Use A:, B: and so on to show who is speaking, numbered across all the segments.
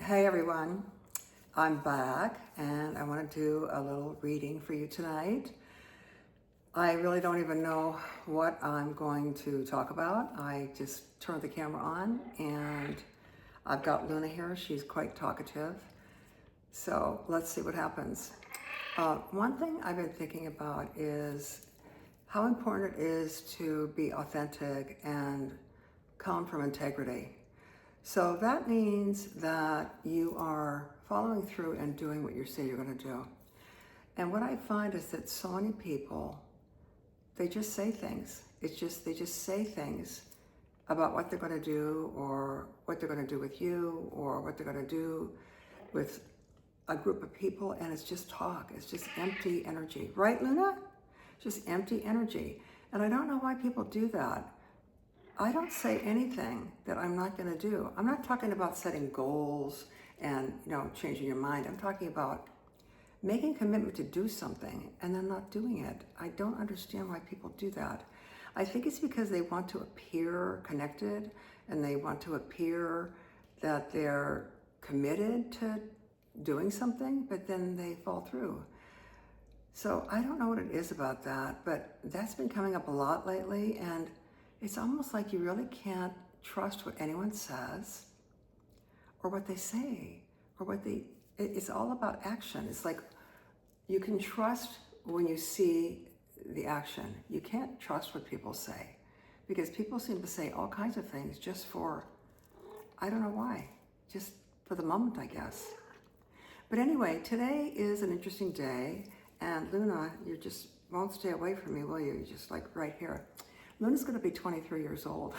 A: Hey everyone, I'm back and I want to do a little reading for you tonight. I really don't even know what I'm going to talk about. I just turned the camera on and I've got Luna here. She's quite talkative. So let's see what happens. One thing I've been thinking about is how important it is to be authentic and come from integrity. So that means that you are following through and doing what you say you're going to do. And what I find is that so many people, they just say things. They just say things about what they're going to do or what they're going to do with you or what they're going to do with a group of people, and it's just talk. It's just empty energy. Right, Luna? Just empty energy. And I don't know why people do that. I don't say anything that I'm not going to do. I'm not talking about setting goals and, changing your mind. I'm talking about making a commitment to do something and then not doing it. I don't understand why people do that. I think it's because they want to appear connected and they want to appear that they're committed to doing something, but then they fall through. So I don't know what it is about that, but that's been coming up a lot lately, and it's almost like you really can't trust what anyone says or what they say or it's all about action. It's like you can trust when you see the action. You can't trust what people say because people seem to say all kinds of things just for, I don't know why, just for the moment, I guess. But anyway, today is an interesting day, and Luna, you just won't stay away from me, will you? You're just like right here. Luna's going to be 23 years old.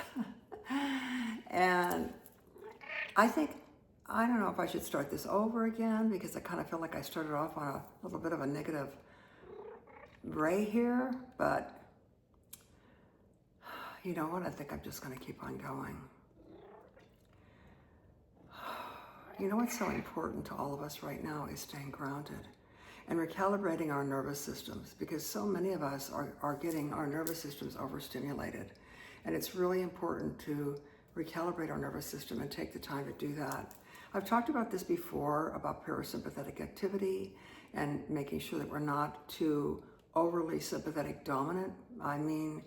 A: And I don't know if I should start this over again because I kind of feel like I started off on a little bit of a negative ray here, but you know what? I think I'm just going to keep on going. You know what's so important to all of us right now is staying grounded and recalibrating our nervous systems, because so many of us are getting our nervous systems overstimulated. And it's really important to recalibrate our nervous system and take the time to do that. I've talked about this before, about parasympathetic activity and making sure that we're not too overly sympathetic dominant. I mean,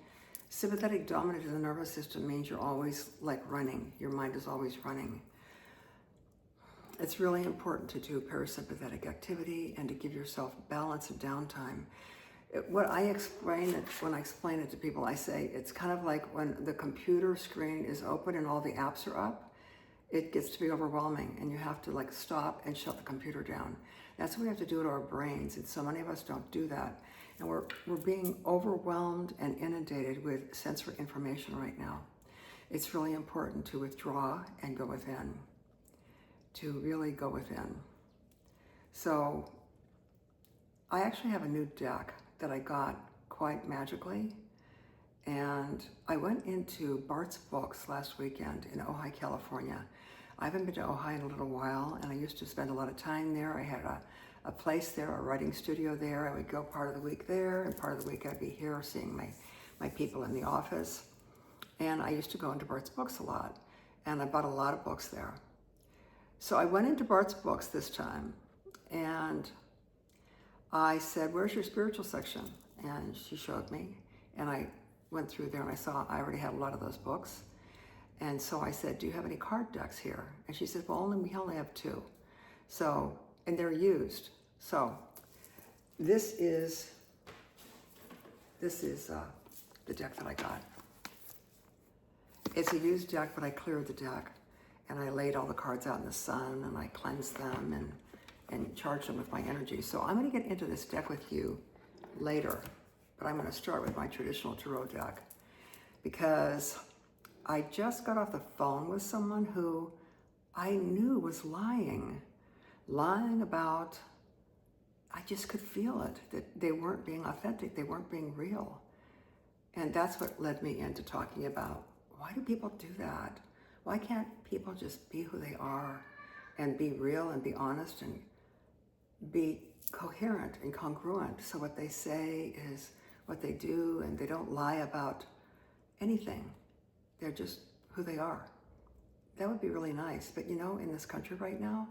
A: sympathetic dominant in the nervous system means you're always like running. Your mind is always running. It's really important to do parasympathetic activity and to give yourself balance and downtime. When I explain it to people, I say it's kind of like when the computer screen is open and all the apps are up, it gets to be overwhelming and you have to like stop and shut the computer down. That's what we have to do to our brains, and so many of us don't do that. And we're being overwhelmed and inundated with sensory information right now. It's really important to withdraw and go within. To really go within. So I actually have a new deck that I got quite magically, and I went into Bart's Books last weekend in Ojai, California. I haven't been to Ojai in a little while, and I used to spend a lot of time there. I had a place there, a writing studio there. I would go part of the week there, and part of the week I'd be here seeing my people in the office. And I used to go into Bart's Books a lot, and I bought a lot of books there. So I went into Bart's Books this time, and I said, "Where's your spiritual section?" And she showed me, and I went through there and I saw I already had a lot of those books. And so I said, "Do you have any card decks here?" And she said, "Well, we only have 2. So, and they're used. So this is the deck that I got. It's a used deck, but I cleared the deck. And I laid all the cards out in the sun, and I cleansed them and charged them with my energy. So I'm going to get into this deck with you later, but I'm going to start with my traditional tarot deck because I just got off the phone with someone who I knew was lying about, I just could feel it, that they weren't being authentic, they weren't being real. And that's what led me into talking about, why do people do that? Why can't people just be who they are and be real and be honest and be coherent and congruent? So what they say is what they do, and they don't lie about anything. They're just who they are. that would be really nice. But you know, in this country right now,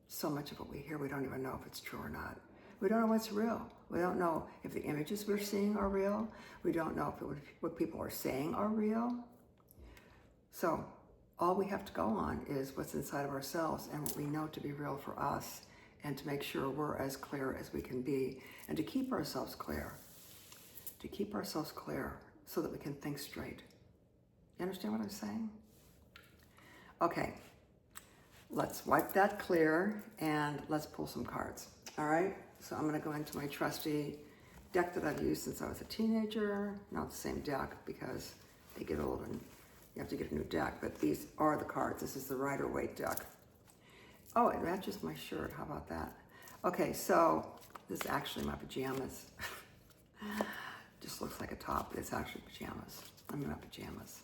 A: so much of what we hear, we don't even know if it's true or not. We don't know what's real. We don't know if the images we're seeing are real. We don't know if what people are saying are real. So all we have to go on is what's inside of ourselves and what we know to be real for us, and to make sure we're as clear as we can be, and to keep ourselves clear. To keep ourselves clear so that we can think straight. You understand what I'm saying? Okay, let's wipe that clear and let's pull some cards. All right, so I'm gonna go into my trusty deck that I've used since I was a teenager. Not the same deck because they get old and you have to get a new deck, but these are the cards. This is the Rider-Waite deck. Oh, it matches my shirt. How about that? Okay, so this is actually my pajamas. Just looks like a top, but it's actually pajamas. I'm in my pajamas.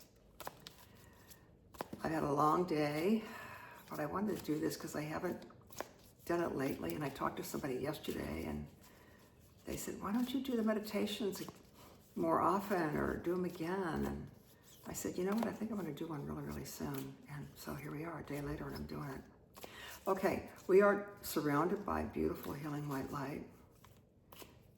A: I've had a long day, but I wanted to do this because I haven't done it lately. And I talked to somebody yesterday and they said, why don't you do the meditations more often or do them again? And I said, you know what? I think I'm going to do one really, really soon. And so here we are, a day later, and I'm doing it. Okay, we are surrounded by beautiful healing white light.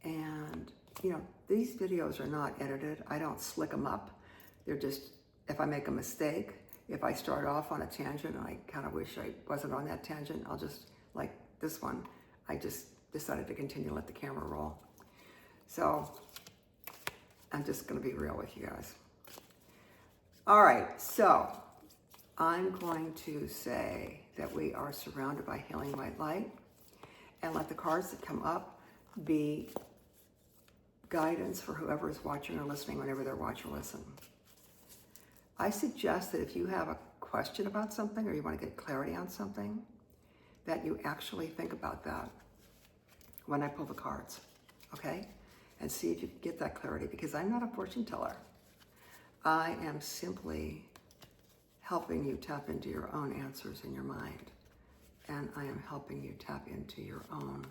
A: And, you know, these videos are not edited. I don't slick them up. They're just, if I make a mistake, if I start off on a tangent and I kind of wish I wasn't on that tangent, I'll just, like this one, I just decided to continue to let the camera roll. So I'm just going to be real with you guys. All right, so I'm going to say that we are surrounded by healing white light, and let the cards that come up be guidance for whoever is watching or listening whenever they're watch or listen. I suggest that if you have a question about something or you want to get clarity on something, that you actually think about that when I pull the cards, okay? And see if you can get that clarity, because I'm not a fortune teller. I am simply helping you tap into your own answers in your mind. And I am helping you tap into your own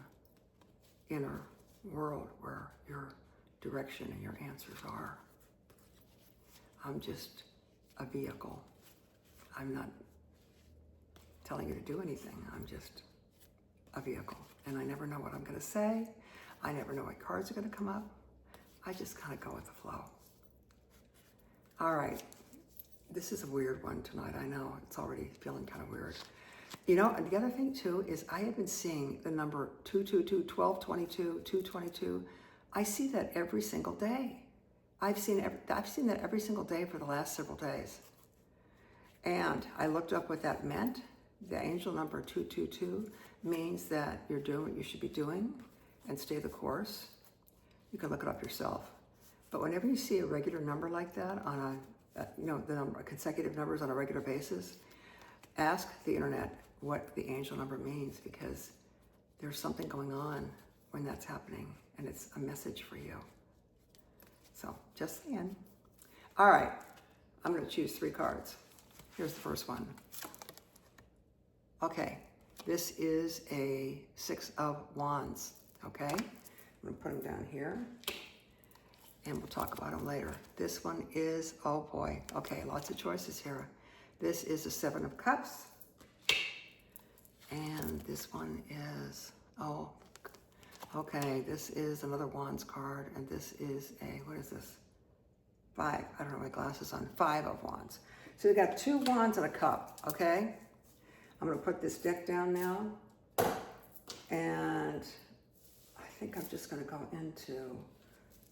A: inner world where your direction and your answers are. I'm just a vehicle. I'm not telling you to do anything. I'm just a vehicle. And I never know what I'm going to say. I never know what cards are going to come up. I just kind of go with the flow. All right. This is a weird one tonight. I know it's already feeling kind of weird. You know, and the other thing too is I have been seeing the number 222, 1222, 222. I see that every single day. I've seen that every single day for the last several days. And I looked up what that meant. The angel number 222 means that you're doing what you should be doing and stay the course. You can look it up yourself. But whenever you see a regular number like that on the number, consecutive numbers on a regular basis, ask the internet what the angel number means, because there's something going on when that's happening, and it's a message for you. So, just saying. All right, I'm going to choose 3 cards. Here's the first one. Okay, this is a 6 of Wands, okay? I'm going to put them down here, and we'll talk about them later. This one is, oh boy, okay, lots of choices here. This is a 7 of Cups, and this one is, oh, okay, this is another Wands card, and this is a, what is this? 5, I don't have my glasses on, 5 of Wands. So we got 2 Wands and a Cup, okay? I'm gonna put this deck down now, and I think I'm just gonna go into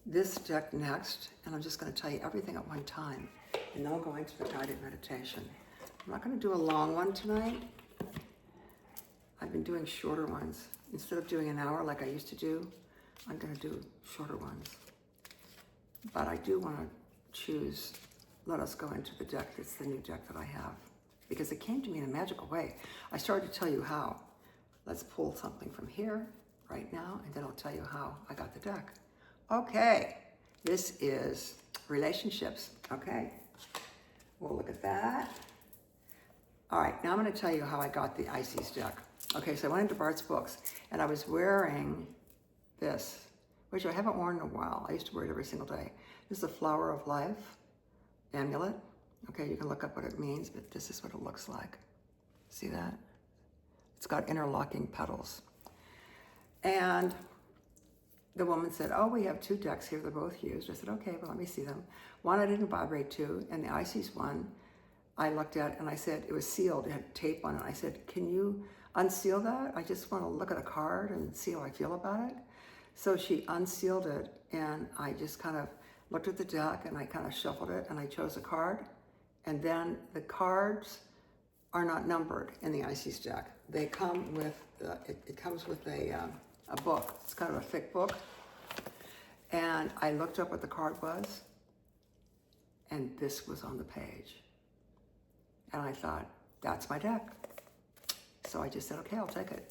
A: this deck next, and I'm just gonna tell you everything at one time, and then I'll go into the guided meditation. I'm not gonna do a long one tonight. I've been doing shorter ones. Instead of doing an hour like I used to do, I'm gonna do shorter ones. But I do wanna choose, let us go into the deck. It's the new deck that I have, because it came to me in a magical way. I started to tell you how. Let's pull something from here right now, and then I'll tell you how I got the deck. Okay, this is relationships, okay? We'll look at that. All right, now I'm gonna tell you how I got the Isis deck. Okay, so I went into Bart's books, and I was wearing this, which I haven't worn in a while. I used to wear it every single day. This is a Flower of Life amulet, Okay, you can look up what it means, but this is what it looks like. See that? It's got interlocking petals. And the woman said, oh, we have 2 decks here. They're both used. I said, okay, well, let me see them. One I didn't vibrate to, and the Isis one I looked at, and I said, it was sealed. It had tape on it. I said, can you unseal that? I just want to look at a card and see how I feel about it. So she unsealed it, and I just kind of looked at the deck, and I kind of shuffled it, and I chose a card. And then the cards are not numbered in the Isis deck. They come with, it comes with a book. It's kind of a thick book. And I looked up what the card was, and this was on the page. And I thought, that's my deck. So I just said, okay, I'll take it.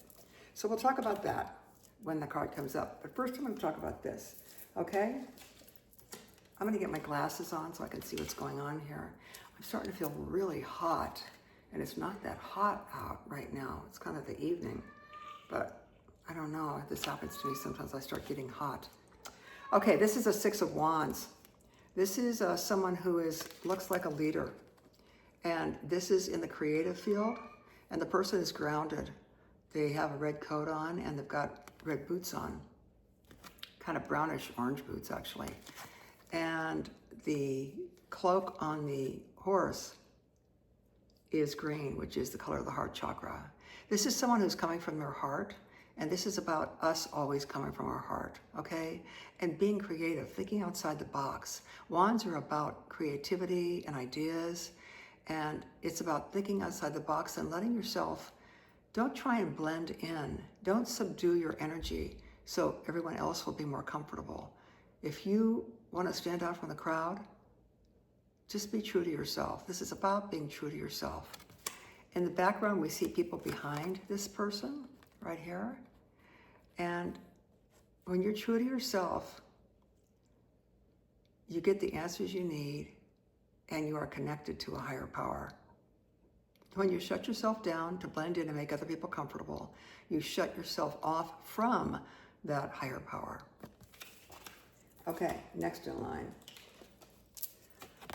A: So we'll talk about that when the card comes up. But first I'm going to talk about this, okay? I'm going to get my glasses on so I can see what's going on here. I'm starting to feel really hot, and it's not that hot out right now. It's kind of the evening, but I don't know. This happens to me sometimes. I start getting hot. Okay, this is a 6 of Wands. This is someone who looks like a leader, and this is in the creative field, and the person is grounded. They have a red coat on, and they've got red boots on, kind of brownish orange boots, actually. And the cloak on the horse is green, which is the color of the heart chakra. This is someone who's coming from their heart, and this is about us always coming from our heart, okay? And being creative, thinking outside the box. Wands are about creativity and ideas, and it's about thinking outside the box and letting yourself, don't try and blend in. Don't subdue your energy so everyone else will be more comfortable. If you want to stand out from the crowd, just be true to yourself. This is about being true to yourself. In the background, we see people behind this person right here. And when you're true to yourself, you get the answers you need, and you are connected to a higher power. When you shut yourself down to blend in and make other people comfortable, you shut yourself off from that higher power. Okay, next in line.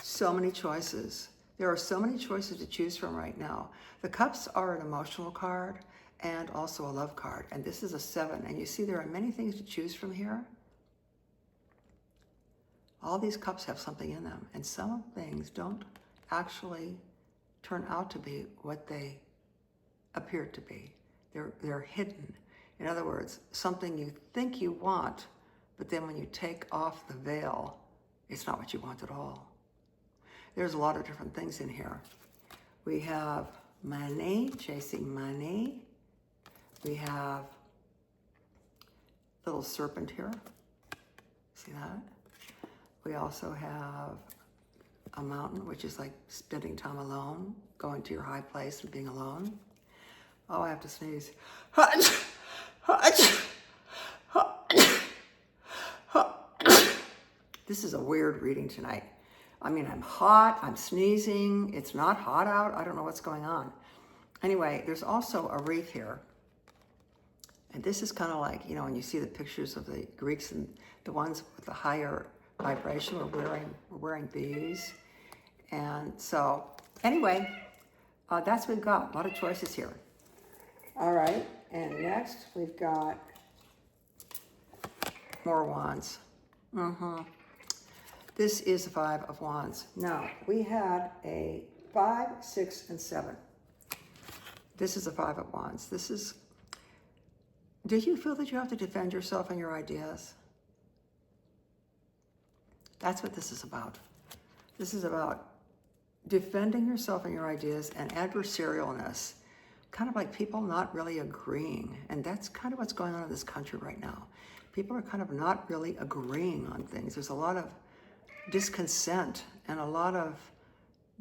A: So many choices. There are so many choices to choose from right now. The cups are an emotional card and also a love card. And this is a 7. And you see there are many things to choose from here. All these cups have something in them. And some things don't actually turn out to be what they appear to be. They're hidden. In other words, something you think you want, but then when you take off the veil, it's not what you want at all. There's a lot of different things in here. We have money, chasing money. We have little serpent here. See that? We also have a mountain, which is like spending time alone, going to your high place and being alone. Oh, I have to sneeze. This is a weird reading tonight. I mean, I'm hot, I'm sneezing, it's not hot out, I don't know what's going on. Anyway, there's also a wreath here. And this is kind of like, you know, when you see the pictures of the Greeks and the ones with the higher vibration, we're wearing these. And so, anyway, that's what we've got, a lot of choices here. All right, and next we've got more wands. This is the 5 of Wands. Now, we had a 5, 6, and 7. This is a 5 of Wands. This is, do you feel that you have to defend yourself and your ideas? That's what this is about. This is about defending yourself and your ideas and adversarialness, kind of like people not really agreeing. And that's kind of what's going on in this country right now. People are kind of not really agreeing on things. There's a lot of discontent and a lot of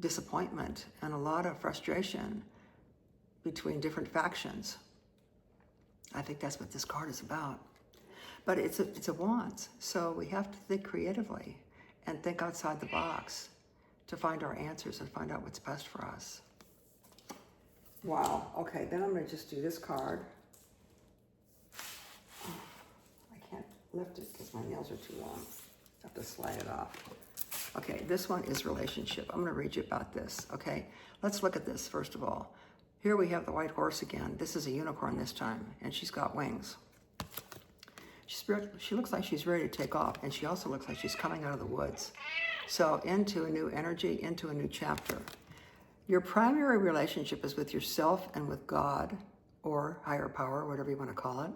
A: disappointment and a lot of frustration between different factions. I think that's what this card is about. But it's a wands, so we have to think creatively and think outside the box to find our answers and find out what's best for us. Wow, okay, then I'm gonna just do this card. I can't lift it because my nails are too long. I have to slide it off. Okay, this one is relationship. I'm going to read you about this, okay? Let's look at this first of all. Here we have the white horse again. This is a unicorn this time, and she's got wings. She looks like she's ready to take off, and she also looks like she's coming out of the woods. So into a new energy, into a new chapter. Your primary relationship is with yourself and with God, or higher power, whatever you want to call it,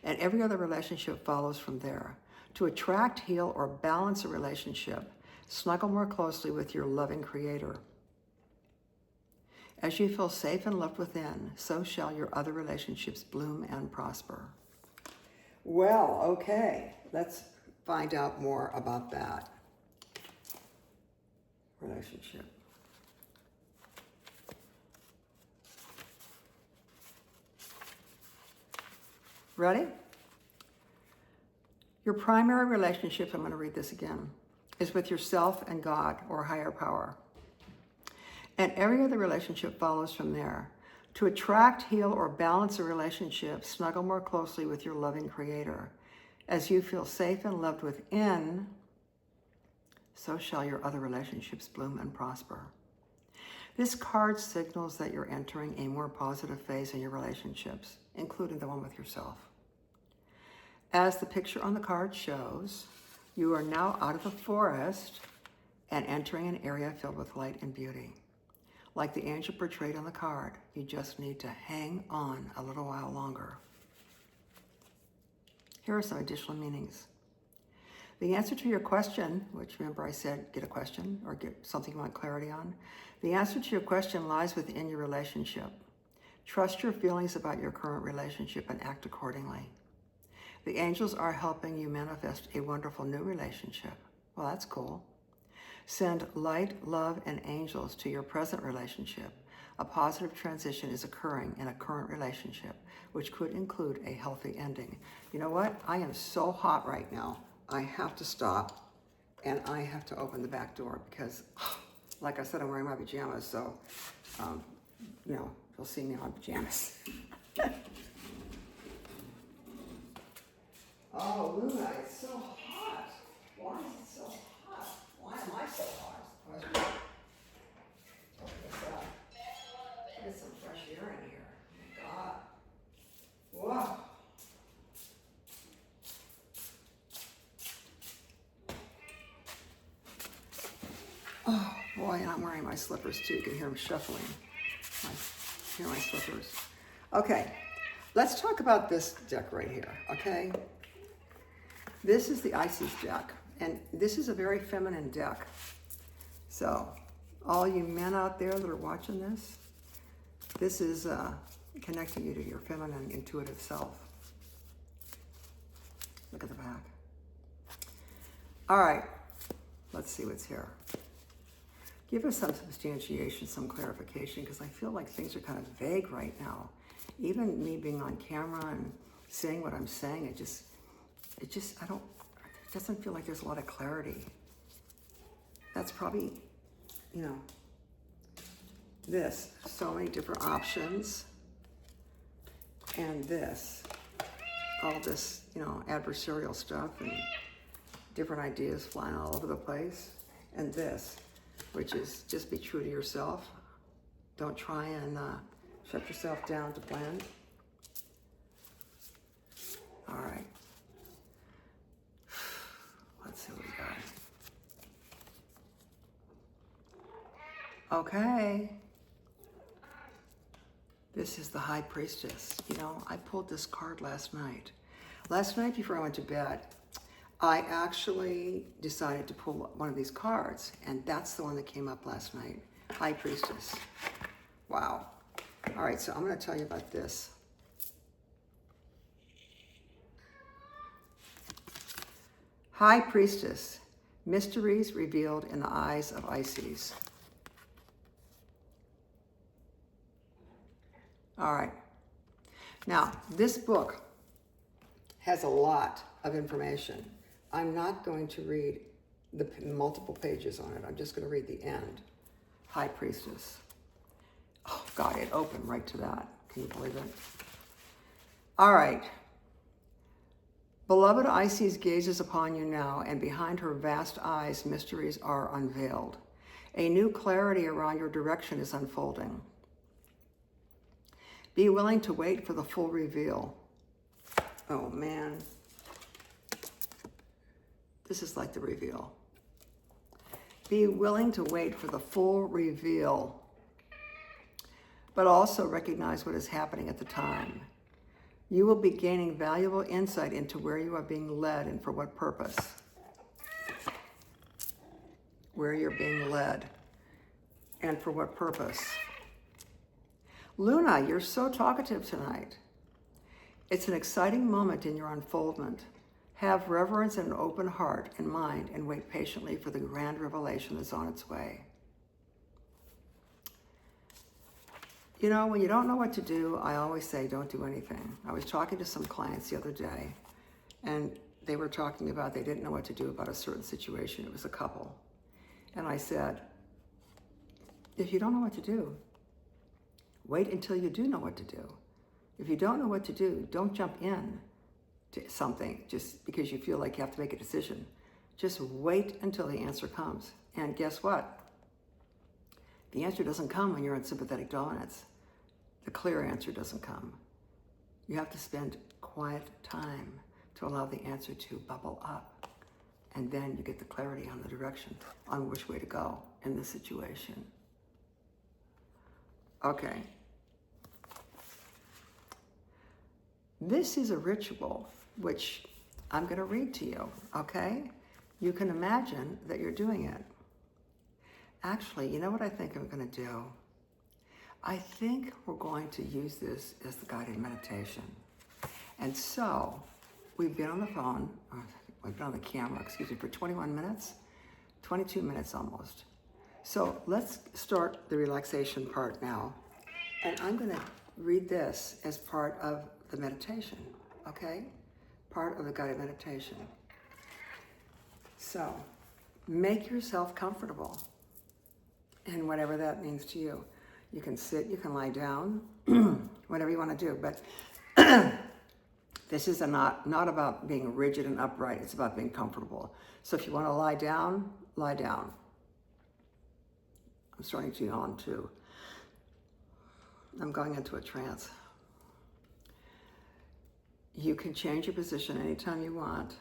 A: and every other relationship follows from there. To attract, heal, or balance a relationship, snuggle more closely with your loving Creator. As you feel safe and loved within, so shall your other relationships bloom and prosper. Well, okay, let's find out more about that relationship. Ready? Your primary relationship, I'm going to read this again, is with yourself and God, or higher power. And every other relationship follows from there. To attract, heal, or balance a relationship, snuggle more closely with your loving Creator. As you feel safe and loved within, so shall your other relationships bloom and prosper. This card signals that you're entering a more positive phase in your relationships, including the one with yourself. As the picture on the card shows, you are now out of the forest and entering an area filled with light and beauty. Like the angel portrayed on the card, you just need to hang on a little while longer. Here are some additional meanings. The answer to your question, which remember I said get a question or get something you want clarity on. The answer to your question lies within your relationship. Trust your feelings about your current relationship and act accordingly. The angels are helping you manifest a wonderful new relationship. Well, that's cool. Send light, love, and angels to your present relationship. A positive transition is occurring in a current relationship, which could include a healthy ending. You know what? I am so hot right now. I have to stop, and I have to open the back door because, like I said, I'm wearing my pajamas, so, you'll see me on pajamas. Oh, Luna, it's so hot. Why is it so hot? Why am I so hot? Open this up. Get some fresh air in here. Oh my God. Whoa. Oh boy, and I'm wearing my slippers too. You can hear them shuffling. Hear my slippers. Okay, let's talk about this deck right here, okay? This is the Isis deck, and this is a very feminine deck. So, all you men out there that are watching this is connecting you to your feminine, intuitive self. Look at the back. All right, let's see what's here. Give us some substantiation, some clarification, because I feel like things are kind of vague right now. Even me being on camera and saying what I'm saying, it doesn't feel like there's a lot of clarity. That's probably, this, so many different options, and this, all this, adversarial stuff and different ideas flying all over the place, and this, which is just be true to yourself. Don't try and shut yourself down to blend. All right. Let's see what we got. Okay. This is the High Priestess. I pulled this card last night. Last night before I went to bed, I actually decided to pull one of these cards, and that's the one that came up last night. High Priestess. Wow. All right, so I'm going to tell you about this. High Priestess, mysteries revealed in the eyes of Isis. All right. Now, this book has a lot of information. I'm not going to read the multiple pages on it. I'm just going to read the end. High Priestess. Oh, God, it opened right to that. Can you believe it? All right. Beloved Isis gazes upon you now, and behind her vast eyes, mysteries are unveiled. A new clarity around your direction is unfolding. Be willing to wait for the full reveal. Oh man. This is like the reveal. Be willing to wait for the full reveal, but also recognize what is happening at the time. You will be gaining valuable insight into where you are being led and for what purpose. Where you're being led and for what purpose. Luna, you're so talkative tonight. It's an exciting moment in your unfoldment. Have reverence and an open heart and mind and wait patiently for the grand revelation that's on its way. You know, when you don't know what to do, I always say don't do anything. I was talking to some clients the other day, and they were talking about they didn't know what to do about a certain situation. It was a couple. And I said, if you don't know what to do, wait until you do know what to do. If you don't know what to do, don't jump in to something just because you feel like you have to make a decision. Just wait until the answer comes. And guess what? The answer doesn't come when you're in sympathetic dominance. The clear answer doesn't come. You have to spend quiet time to allow the answer to bubble up. And then you get the clarity on the direction, on which way to go in this situation. Okay. This is a ritual which I'm going to read to you, okay? You can imagine that you're doing it. Actually, you know what I think I'm going to do? I think we're going to use this as the guided meditation. And so, we've been on the phone, we've been on the camera, for 21 minutes, 22 minutes almost. So let's start the relaxation part now. And I'm going to read this as part of the meditation, okay? Part of the guided meditation. So, make yourself comfortable. And whatever that means to you. You can sit, you can lie down, whatever you want to do. But this is not about being rigid and upright. It's about being comfortable. So if you want to lie down, lie down. I'm starting to yawn too. I'm going into a trance. You can change your position anytime you want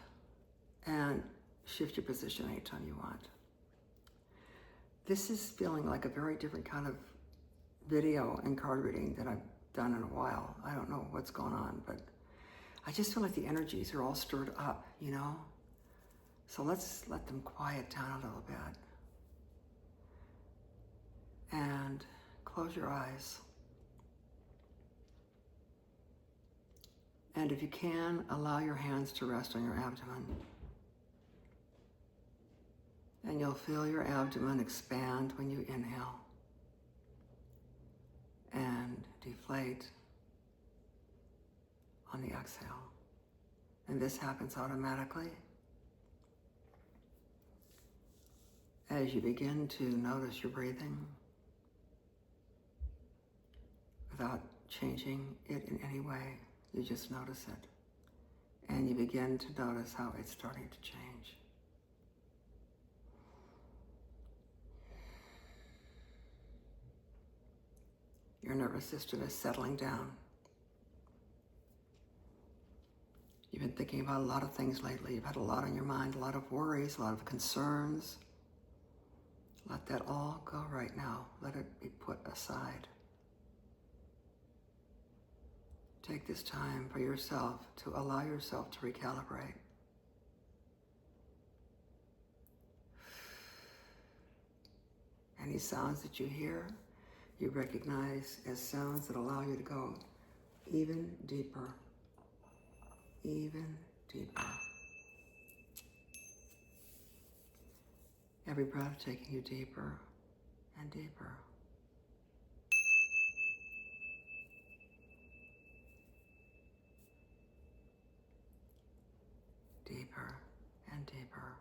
A: and shift your position anytime you want. This is feeling like a very different kind of video and card reading that I've done in a while. I don't know what's going on, but I just feel like the energies are all stirred up, you know? So let's let them quiet down a little bit. And close your eyes. And if you can, allow your hands to rest on your abdomen. And you'll feel your abdomen expand when you inhale and deflate on the exhale. And this happens automatically as you begin to notice your breathing without changing it in any way. You just notice it. And you begin to notice how it's starting to change. Your nervous system is settling down. You've been thinking about a lot of things lately. You've had a lot on your mind, a lot of worries, a lot of concerns. Let that all go right now. Let it be put aside. Take this time for yourself to allow yourself to recalibrate. Any sounds that you hear, you recognize as sounds that allow you to go even deeper, even deeper. Every breath taking you deeper and deeper. Deeper and deeper.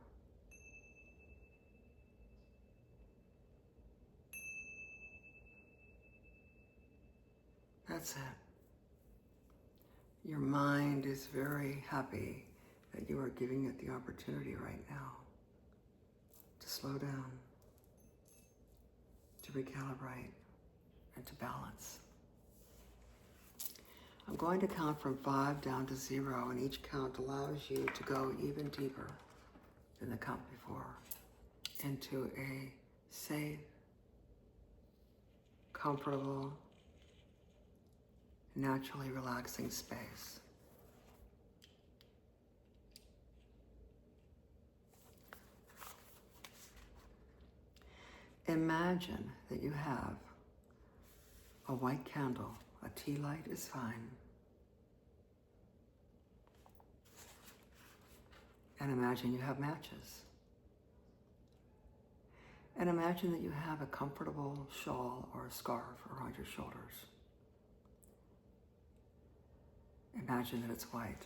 A: That's it. Your mind is very happy that you are giving it the opportunity right now to slow down, to recalibrate, and to balance. I'm going to count from 5 down to 0, and each count allows you to go even deeper than the count before into a safe, comfortable, naturally relaxing space. Imagine that you have a white candle. A tea light is fine. And imagine you have matches. And imagine that you have a comfortable shawl or a scarf around your shoulders. Imagine that it's white.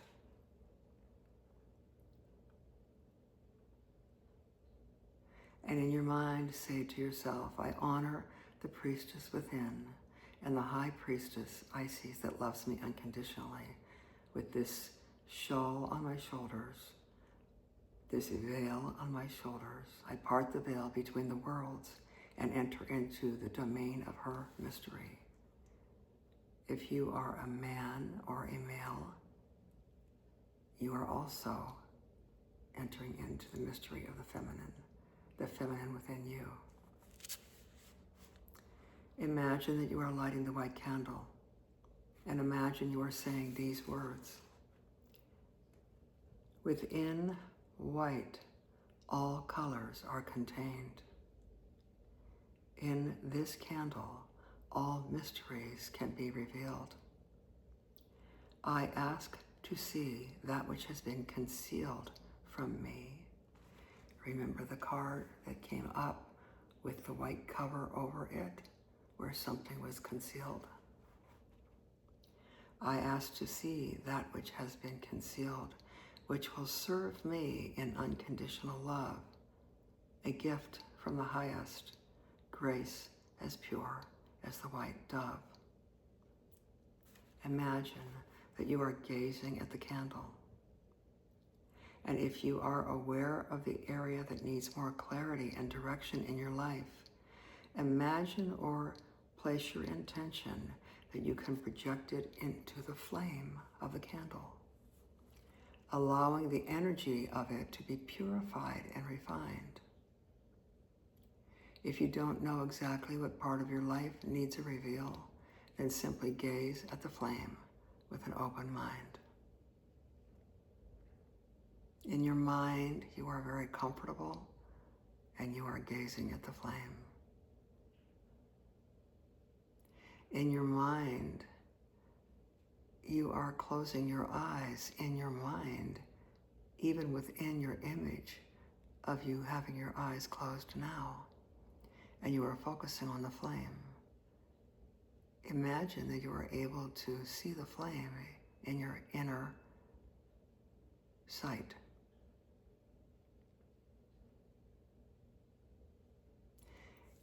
A: And in your mind, say to yourself, I honor the priestess within and the high priestess, Isis, that loves me unconditionally. With this shawl on my shoulders, this veil on my shoulders, I part the veil between the worlds and enter into the domain of her mystery. If you are a man or a male, you are also entering into the mystery of the feminine within you. Imagine that you are lighting the white candle, and imagine you are saying these words. Within white, all colors are contained. In this candle, all mysteries can be revealed. I ask to see that which has been concealed from me. Remember the card that came up with the white cover over it, where something was concealed? I ask to see that which has been concealed, which will serve me in unconditional love, a gift from the highest, grace as pure as the white dove. Imagine that you are gazing at the candle. And if you are aware of the area that needs more clarity and direction in your life, imagine or place your intention that you can project it into the flame of the candle, allowing the energy of it to be purified and refined. If you don't know exactly what part of your life needs a reveal, then simply gaze at the flame with an open mind. In your mind, you are very comfortable and you are gazing at the flame. In your mind, you are closing your eyes in your mind, even within your image of you having your eyes closed now, and you are focusing on the flame. Imagine that you are able to see the flame in your inner sight.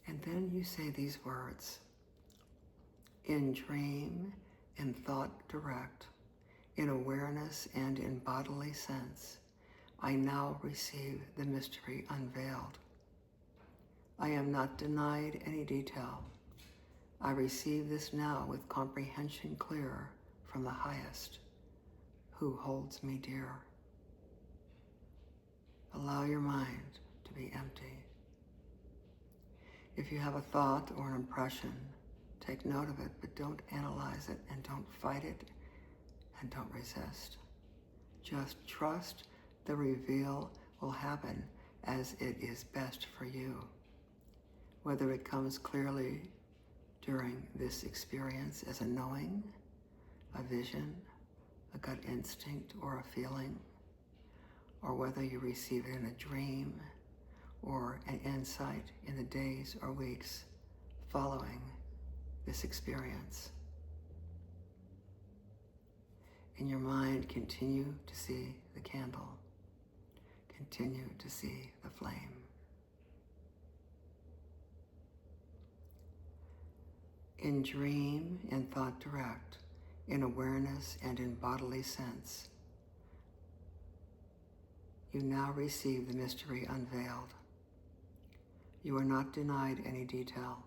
A: And then you say these words. In dream, in thought direct, in awareness and in bodily sense, I now receive the mystery unveiled. I am not denied any detail. I receive this now with comprehension clear from the highest, who holds me dear. Allow your mind to be empty. If you have a thought or an impression, take note of it, but don't analyze it and don't fight it and don't resist. Just trust the reveal will happen as it is best for you. Whether it comes clearly during this experience as a knowing, a vision, a gut instinct, or a feeling, or whether you receive it in a dream or an insight in the days or weeks following this experience. In your mind, continue to see the candle. Continue to see the flame. In dream, in thought direct, in awareness and in bodily sense, You now receive the mystery unveiled. You are not denied any detail.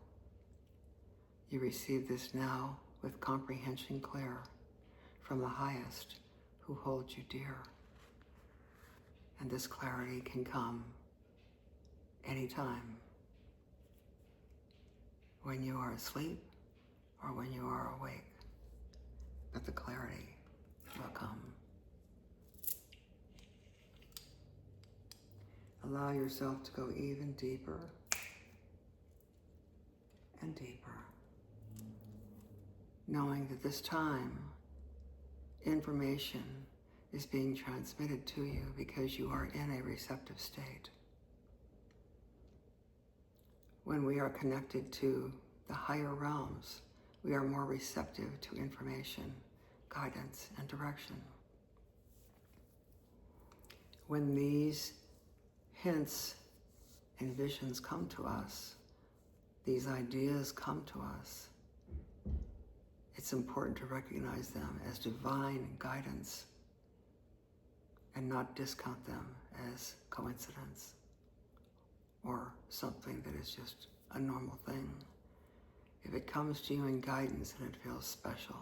A: You receive this now with comprehension clear from the highest who holds you dear. And this clarity can come anytime, when you are asleep or when you are awake, but the clarity will come. Allow yourself to go even deeper and deeper, knowing that this time information is being transmitted to you because you are in a receptive state. When we are connected to the higher realms, we are more receptive to information, guidance, and direction. When these hints and visions come to us, these ideas come to us, it's important to recognize them as divine guidance and not discount them as coincidence or something that is just a normal thing. If it comes to you in guidance and it feels special,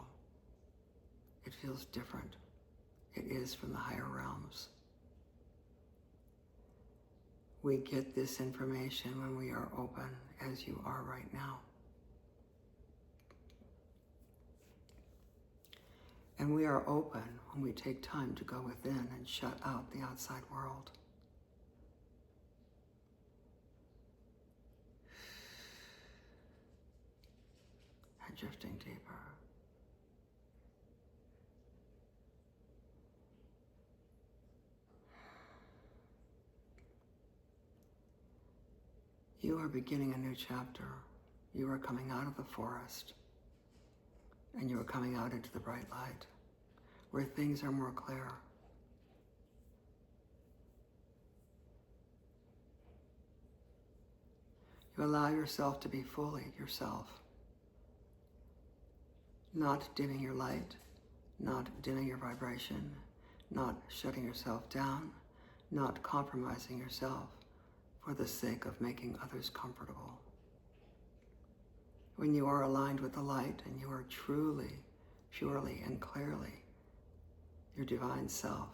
A: it feels different, it is from the higher realms. We get this information when we are open, as you are right now. And we are open when we take time to go within and shut out the outside world. And drifting deeper. You are beginning a new chapter. You are coming out of the forest, and you are coming out into the bright light, where things are more clear. You allow yourself to be fully yourself, not dimming your light, not dimming your vibration, not shutting yourself down, not compromising yourself for the sake of making others comfortable. When you are aligned with the light and you are truly, purely, and clearly your divine self,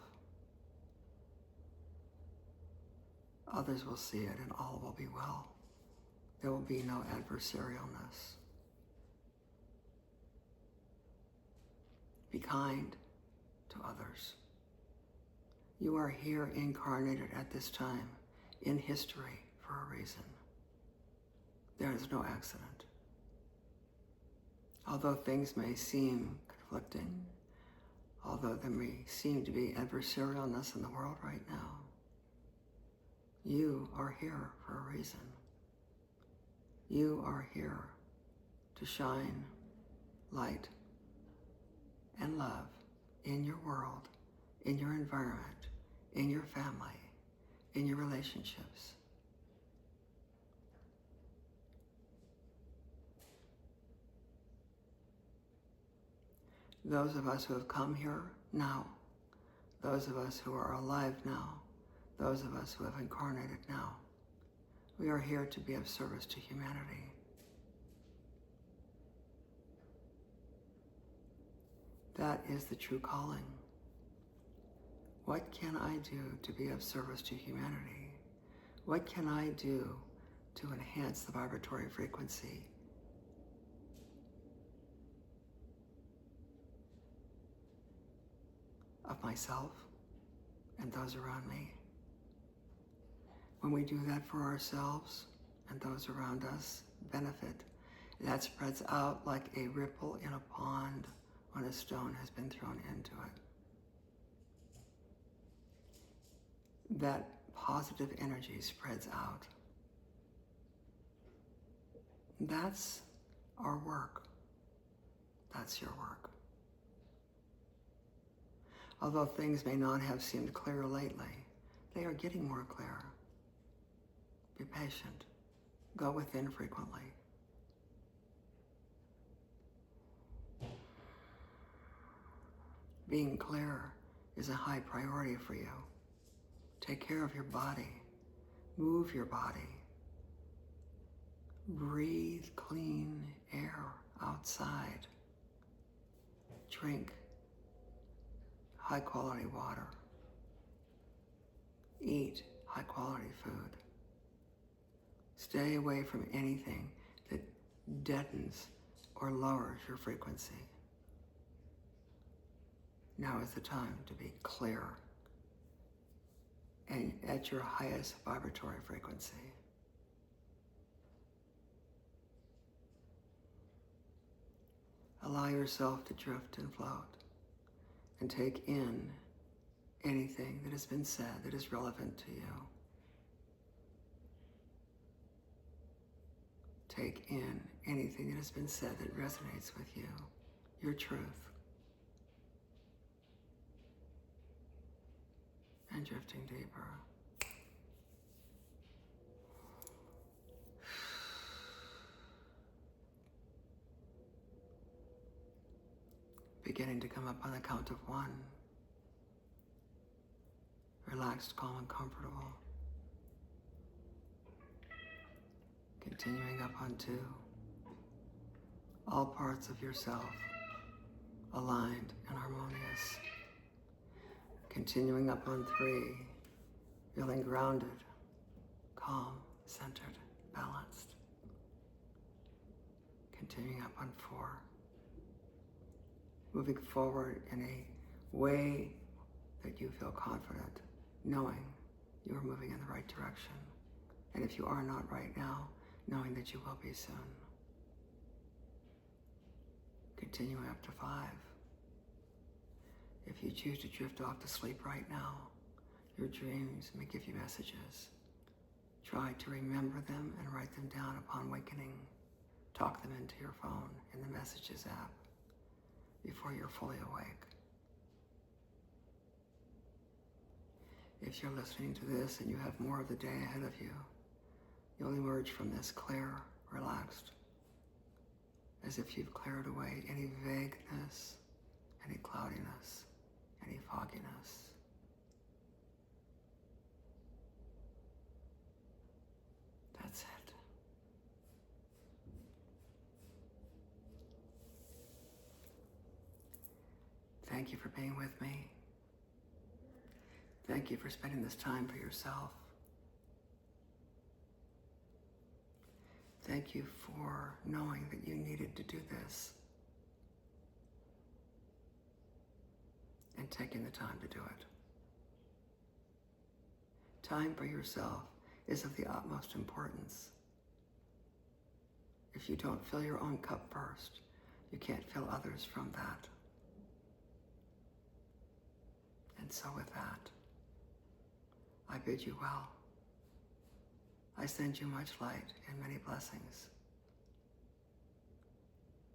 A: others will see it and all will be well. There will be no adversarialness. Be kind to others. You are here incarnated at this time in history for a reason. There is no accident. Although things may seem conflicting, although there may seem to be adversarialness in the world right now, you are here for a reason. You are here to shine light and love in your world, in your environment, in your family, in your relationships. Those of us who have come here now, those of us who are alive now, those of us who have incarnated now, we are here to be of service to humanity. That is the true calling. What can I do to be of service to humanity? What can I do to enhance the vibratory frequency of myself and those around me? When we do that for ourselves and those around us benefit, that spreads out like a ripple in a pond when a stone has been thrown into it. That positive energy spreads out. That's our work. That's your work. Although things may not have seemed clear lately, they are getting more clear. Be patient. Go within frequently. Being clear is a high priority for you. Take care of your body. Move your body. Breathe clean air outside. Drink high quality water. Eat high quality food. Stay away from anything that deadens or lowers your frequency. Now is the time to be clear and at your highest vibratory frequency. Allow yourself to drift and float and take in anything that has been said that is relevant to you. Take in anything that has been said that resonates with you, your truth. And drifting deeper. Beginning to come up on the count of 1. Relaxed, calm, and comfortable. Continuing up on 2. All parts of yourself aligned and harmonious. Continuing up on 3. Feeling grounded, calm, centered, balanced. Continuing up on 4. Moving forward in a way that you feel confident, knowing you are moving in the right direction. And if you are not right now, knowing that you will be soon. Continuing up to 5. If you choose to drift off to sleep right now, your dreams may give you messages. Try to remember them and write them down upon awakening. Talk them into your phone in the Messages app before you're fully awake. If you're listening to this and you have more of the day ahead of you, you'll emerge from this clear, relaxed, as if you've cleared away any vagueness, any cloudiness, any fogginess. That's it. Thank you for being with me. Thank you for spending this time for yourself. Thank you for knowing that you needed to do this and taking the time to do it. Time for yourself is of the utmost importance. If you don't fill your own cup first, you can't fill others from that. And so with that, I bid you well. I send you much light and many blessings.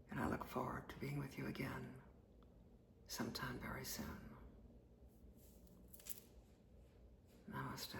A: And I look forward to being with you again sometime very soon. Namaste.